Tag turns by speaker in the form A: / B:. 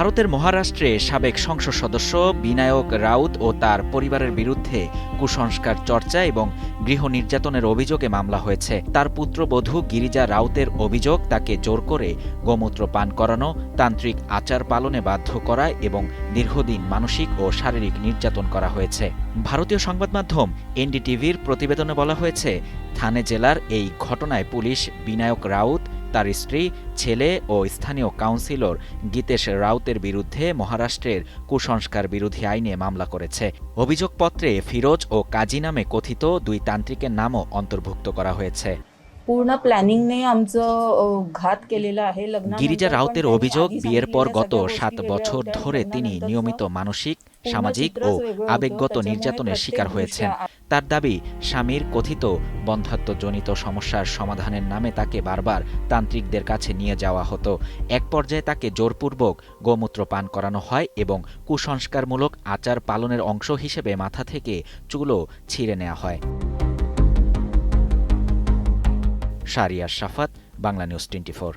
A: ভারতের মহারাষ্ট্রে সাবেক সংসদ সদস্য বিনায়ক রাউত ও তার পরিবারের বিরুদ্ধে কুসংস্কার চর্চা এবং গৃহ নির্যাতনের অভিযোগে মামলা হয়েছে। তার পুত্রবধূ গিরিজা রাউতের অভিযোগ, তাকে জোর করে গোমূত্র পান করানো, তান্ত্রিক আচার পালনে বাধ্য করা এবং দীর্ঘদিন মানসিক ও শারীরিক নির্যাতন করা হয়েছে। ভারতীয় সংবাদ মাধ্যম এনডিটিভির প্রতিবেদনে বলা হয়েছে, থানে জেলার এই ঘটনায় পুলিশ বিনায়ক রাউত, তার স্ত্রী, ছেলে ও স্থানীয় কাউন্সিলর গীতেশ রাউতের বিরুদ্ধে মহারাষ্ট্রের কুসংস্কার বিরোধী আইনে মামলা করেছে। অভিযোগপত্রে ফিরোজ ও কাজী নামে কথিত দুই তান্ত্রিকের নামও অন্তর্ভুক্ত করা হয়েছে।
B: पूर्ण प्लॅनिंगने आमचं घात केलेला आहे।
A: গিরিজা রাউতের অভিযোগ, বিয়ের পর গত ৭ বছর ধরে তিনি নিয়মিত মানসিক, সামাজিক ও আবেগগত নির্যাতনের শিকার হয়েছেন। তার দাবি, স্বামীর কথিত বন্ধ্যাত্বজনিত সমস্যার সমাধানের নামে তাকে বারবার তান্ত্রিকদের কাছে নিয়ে যাওয়া হতো। এক পর্যায়ে তাকে জোরপূর্বক গোমূত্র পান করানো হয় এবং কুসংস্কারমূলক আচার পালনের অংশ হিসেবে মাথা থেকে চুলও ছিঁড়ে নেওয়া হয়। শাহরিয়ার শাফাত, বাংলা নিউজ 24।